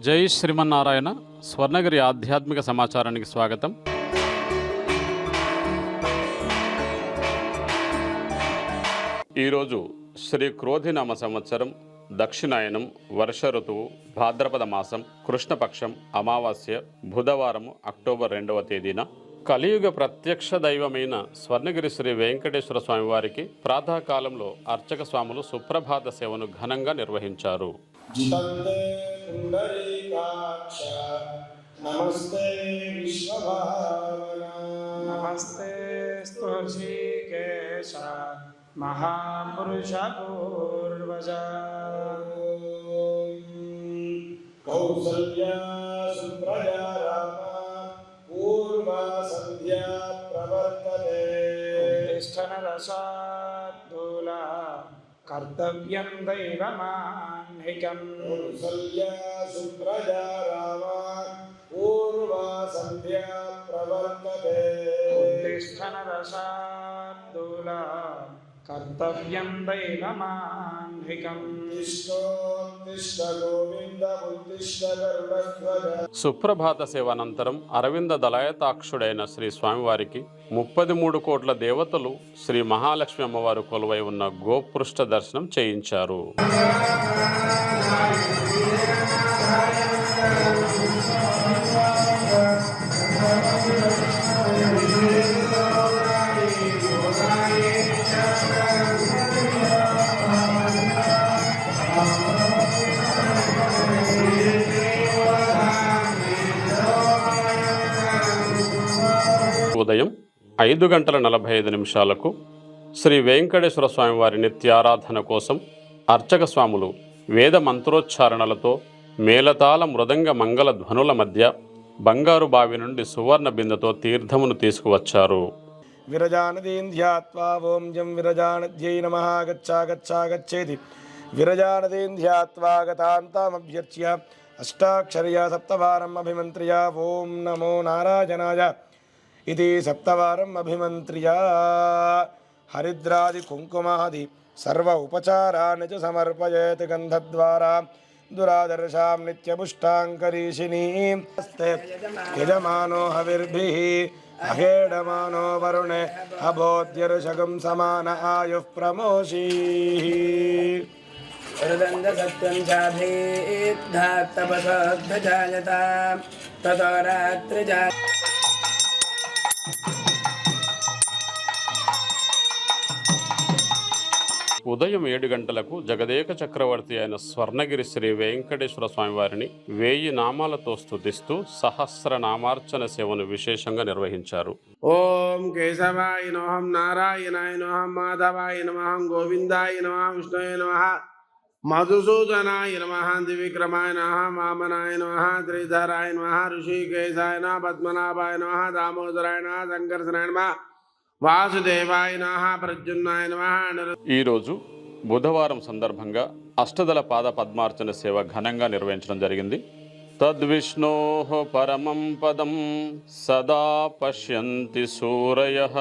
జై శ్రీమన్నారాయణ. స్వర్ణగిరి ఆధ్యాత్మిక సమాచారానికి స్వాగతం. ఈరోజు శ్రీ క్రోధినామ సంవత్సరం, దక్షిణాయనం, వర్ష ఋతువు, భాద్రపద మాసం, కృష్ణపక్షం, అమావాస్య, బుధవారం, అక్టోబర్ 2వ తేదీన కలియుగ ప్రత్యక్ష దైవమైన స్వర్ణగిరి శ్రీ వెంకటేశ్వర స్వామి వారికి ప్రాతకాలంలో అర్చక స్వాములు సుప్రభాత సేవను ఘనంగా నిర్వహించారు. నమస్తే విశ్వభావన నమస్తే స్తుషికేశ మహాపురుష పూర్వజ కౌసల్యా సుప్రజా రామ పూర్వా సంధ్యా ప్రవర్తతే జ్యేష్ఠనరసార్థూలా కర్తవ్యం దైవమాన్నికం. కౌసల్యా సుప్రజా రామ పూర్వా సంధ్యా ప్రవర్తతే జ్యేష్ఠనరసార్థూలా కర్తవ్యం దైవమాన్నికం. సుప్రభాత సేవ అనంతరం అరవింద దళాయతాక్షుడైన శ్రీ స్వామివారికి 33 కోట్ల దేవతలు శ్రీ మహాలక్ష్మి అమ్మవారు కొలువై ఉన్న గోపృష్ఠ దర్శనం చేయించారు. ఉదయం 5:45 శ్రీ వెంకటేశ్వర స్వామి వారి నిత్యారాధన కోసం అర్చక స్వాములు వేద మంత్రోచ్చారణలతో మేళతాళ మృదంగ మంగళ ధ్వనుల మధ్య బంగారు బావి నుండి సువర్ణ బిందెతో తీర్థమును తీసుకువచ్చారు. విరజానదీం ధ్యాత్వా ఓం జం విరజానద్యై నమః గచ్చేతి విరజానదీం ధ్యాత్వా గతాంతమభ్యర్చ్య అష్టాక్షర్య సప్తవారం అభిమంత్ర్య ఓం నమో నారాయణాయ ఇది సప్తవారం అభిమంత్ర్య. హరిద్రాది కుంకుమాది సర్వ ఉపచారాన్ని చ సమర్పయేత్ గంధద్వారా దురాదర్శాం నిత్యపుష్టాంకరీషిణీం. యజమానో హవిర్భిః అహేడమానో వరుణే అబోధ్యర్షగం సమాన ఆయుః ప్రమోషీః. వరదండ సత్యం చాభేద్ధాత్తపసద్భజాయత తతో రాత్రిజా. ఉదయం 7 గంటలకు జగదేక చక్రవర్తి అయిన స్వర్ణగిరి శ్రీ వెంకటేశ్వర స్వామి వారిని 1000 నామాలతో స్తుతిస్తూ సహస్రనామార్చన సేవను విశేషంగా నిర్వహించారు. ఓం కేశవాయ నమః, నారాయణాయ నమః, మాధవాయ నమః, గోవిందాయ నమః, విష్ణువే నమః, మధుసూదనాయ నమః, త్రివిక్రమాయ నమః, వామనాయ నమః, శ్రీధరాయ నమః, ఋషికేశాయ నమః, పద్మనాభాయ నమః, దామోదరాయ నమః, సంకర్షణాయ నమః, వాసుదేవాయ నమః, ప్రద్యుమ్నాయ నమః. ఈరోజు బుధవారం సందర్భంగా అష్టదళ పాద పద్మార్చన సేవ ఘనంగా నిర్వహించడం జరిగింది. తద్విష్ణోః పరమం పదం సదా పశ్యంతి సూరయః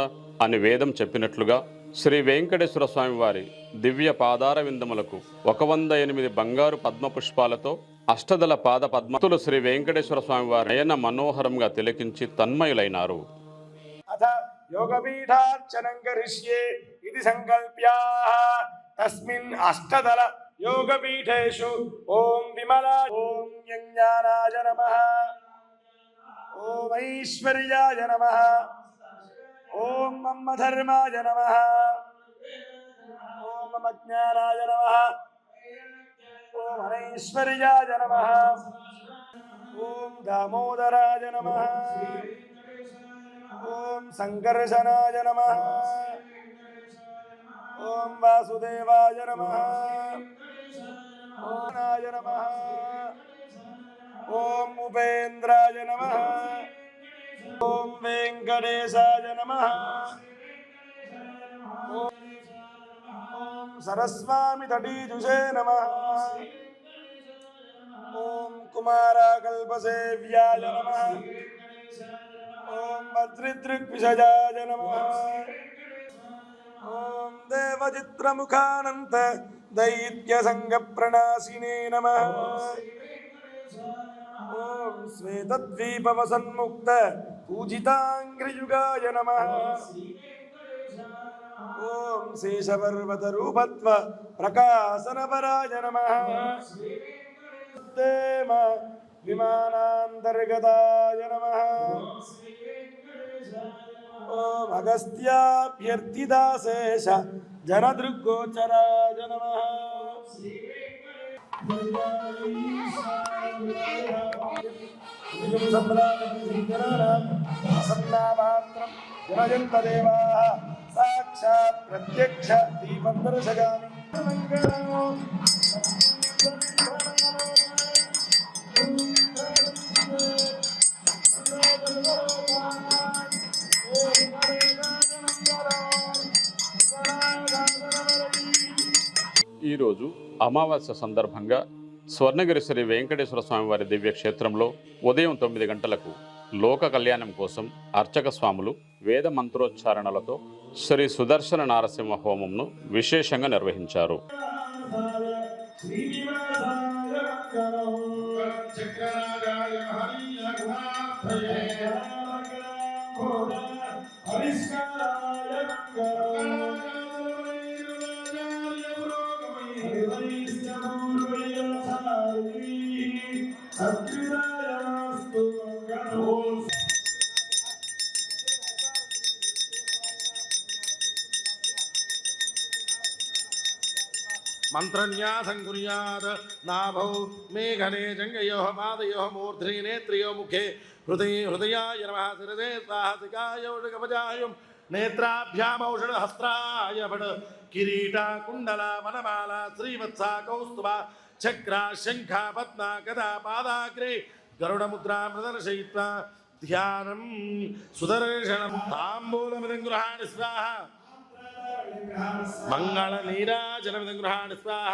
అని వేదం చెప్పినట్లుగా శ్రీ వెంకటేశ్వర స్వామి వారి దివ్య పాదార విందములకు 108 బంగారు పద్మ పుష్పాలతో అష్టదళ పాద పద్మతులు శ్రీ వెంకటేశ్వర స్వామి వారి నయన మనోహరంగా తిలకించి తన్మయులైనారు. యోగపీఠార్చనం కరిష్యే ఇది సంకల్ప్య తస్మిన్ అష్టదళ యోగపీఠేషు ఓం విమలా, ఓం జ్ఞానాయ నమః, ఓం ఐశ్వర్యాయ నమః, ఓం మమ ధర్మాయ నమః, ఓం మమ జ్ఞానాయ నమః, ఓం అనైశ్వర్యాయ నమః, ఓం దామోదరాయ నమః, ఓం సంకర్షణాయ నమః, ఓం వాసుదేవాయ నమః, ఓం నాయ నమః, ఓం ఉపేంద్రాయ నమః, ఓం వెంకటేశాయ నమః, ఓం సరస్వామి తటీజుషే నమః, ఓం కుమారకల్పసేవ్యాయ నమః, ఓం భద్రిదృగ్విషజాయ నమః, ఓం దేవచిత్రముఖానంత దైత్య సంగ ప్రణాశినే నమః. ఓం శ్వేతద్వీపవసన్ముక్త పూజితాంగ్రియుగాయ నమః ఓం శేషపర్వతరూపత్వ ప్రకాశనపరాయ నమః దేమ విమానాంతర్గతాయ నమః ఓం అగస్త్యాభ్యర్థిదాశేష జనదృగ్గోచరాయ నమః సాక్షాత్ ప్రత్యక్ష దీపం దర్శయామి. ఈరోజు అమావాస్య సందర్భంగా స్వర్ణగిరి శ్రీ వెంకటేశ్వర స్వామి వారి దివ్య క్షేత్రంలో ఉదయం 9 గంటలకు లోక కళ్యాణం కోసం అర్చక స్వాములు వేద మంత్రోచ్చారణలతో శ్రీ సుదర్శన నారసింహ హోమంను విశేషంగా నిర్వహించారు. మంత్రన్యాసం కుర్యాత్ నాభౌ మేఘనే జంగయోః పాదయోః మూర్ధ్ని నేత్రయో ముఖే హృదయాయ నమః శిరసే సాహసికాయ ఉషకవచాయం నేత్రాభ్యామౌషధహస్త్రాయ ఫట్ కిరీట కుండల వనమాల శ్రీవత్స కౌస్తుభ చక్ర శంఖ పద్మ గదా పాదాగ్రే గరుడముద్రా ప్రదర్శయిత్వా ధ్యానం సుదర్శనం తాంబూలమిదం గృహాణి స్వాహ మంగళ నీరాజనమిదం గృహాణి స్వాహ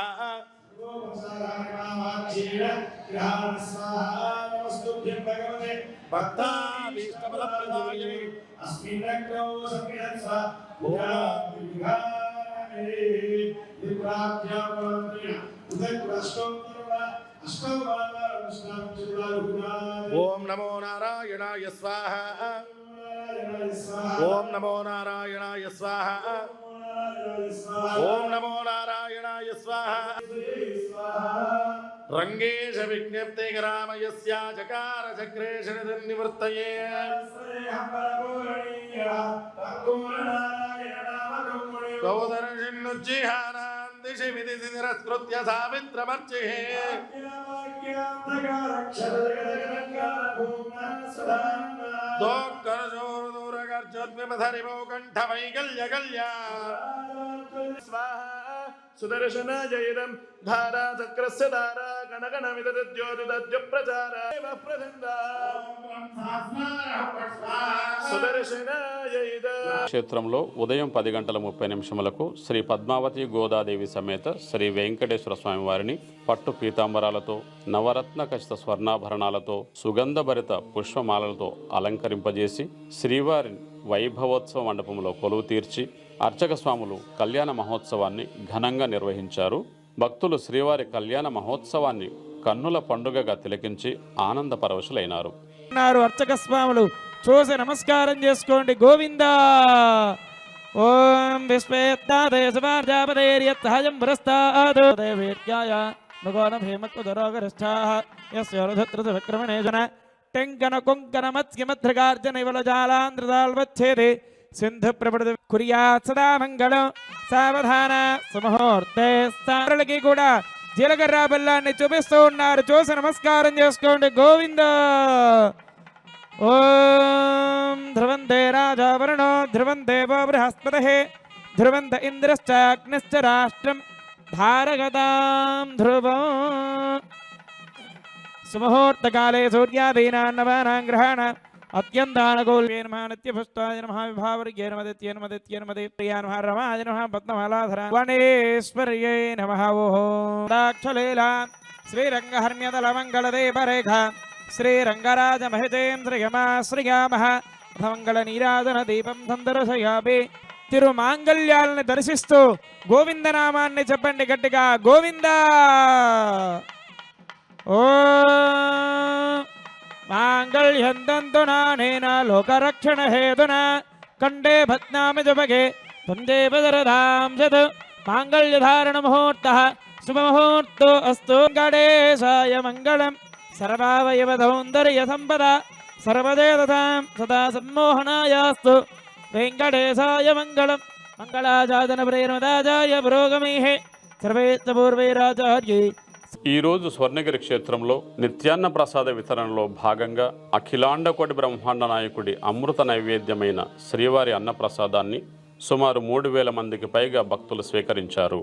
ఓం నమో నారాయణాయ స్వాహ ఓం నమో నారాయణాయ స్వాహ ఓం నమో నారాయణాయ స్వాహ రంగేశ విజ్ఞప్తే గ్రామయస్య చకార చక్రేష నివృత్తయే గౌదర్శిన్నుజ్జిహానాం దిశి విదిశి నిరస్కృత్య సావిత్రమర్చిః సుదర్శనాజైరం ధారా చక్రస్య ధారా గణగణ విద్యోతిద్య ప్రచార క్షేత్రంలో ఉదయం 10:30 శ్రీ పద్మావతి గోదాదేవి సమేత శ్రీ వెంకటేశ్వర స్వామి వారిని పట్టు పీతాంబరాలతో నవరత్న ఖచిత స్వర్ణాభరణాలతో సుగంధభరిత పుష్పమాలలతో అలంకరింపజేసి శ్రీవారి వైభవోత్సవ మండపంలో కొలువు తీర్చి అర్చక స్వాములు కళ్యాణ మహోత్సవాన్ని ఘనంగా నిర్వహించారు. భక్తులు శ్రీవారి కళ్యాణ మహోత్సవాన్ని కన్నుల పండుగగా తిలకించి ఆనంద పరవశులైనారు. అర్చక స్వాములు చూసి నమస్కారం చేసుకోండి. గోవిందా ఓం విశ్వేత్తాదేశవార్జాపదేర్యత్సహజం పురస్తాద్ దేవేర్యాయ భగవాన్ భీమత్వదరోగరిష్టాః యస్యోరధత్రత విక్రమణేజన టెంకన కుంకన మత్స్యమధ్రగార్జన ఇవలజాలాంధ్రదాల్వచ్ఛేదే సింధు ప్రపృతి కుర్యాత్ సదా మంగళం. సావధాన సుముహూర్తే స్థానాలకి కూడా జీలకర్ర బెల్లాన్ని చూపిస్తూ ఉన్నారు. చూసి నమస్కారం చేసుకోండి. గోవింద ఓం ధ్రువందే రాజా వరుణో ధ్రువం దేవో బృహస్పతిః ధ్రువంత ఇంద్రశ్చాగ్నిశ్చ రాష్ట్రం భారగతాం ధ్రువం. సుముహూర్తకాలే సూర్యాదీనాం నవానాం గ్రహాణాం అత్యంతానుకూల్యే నమః నిత్యపుష్టాయ నమః విభావర్గే నమః ప్రియాయ నమః రమాయ నమః పద్మమాలాధరాయ వనేశ్వర్యై నమః. ఓం దాక్షలీలా శ్రీరంగహర్మ్యదలమంగళదేవరేఖ శ్రీరంగరాజమహితేంద్రియమాశ్రయామః మంగళ నీరాజన దీపం సందర్శయామి. తిరుమాంగళ్యాలను దర్శిస్తూ గోవిందనామాన్ని చెప్పండి గట్టిగా. గోవిందా ఓ మాంగళ్యంతంతు నానేన లోకరక్షణహేతున కండే భద్నామి జపగే త్వందేవ శరదాం శత్ మాంగళ్యధారణ ముహూర్తః శుభముహూర్తో అస్తు గణేశాయ మంగళం సర్వావయవ సౌందర్య సంపద సర్వదే తథాం సదా సమ్మోహనాయాస్తు వెంకటేశాయ మంగళం మంగళాజాతన ప్రేరమదాజాయ పురోగమేహే సర్వేత్త పూర్వైరాచార్యై. ఈరోజు స్వర్ణగిరి క్షేత్రంలో నిత్యాన్న ప్రసాద వితరణలో భాగంగా అఖిలాండకోటి బ్రహ్మాండ నాయకుడి అమృత నైవేద్యమైన శ్రీవారి అన్నప్రసాదాన్ని సుమారు 3,000 మందికి పైగా భక్తులు స్వీకరించారు.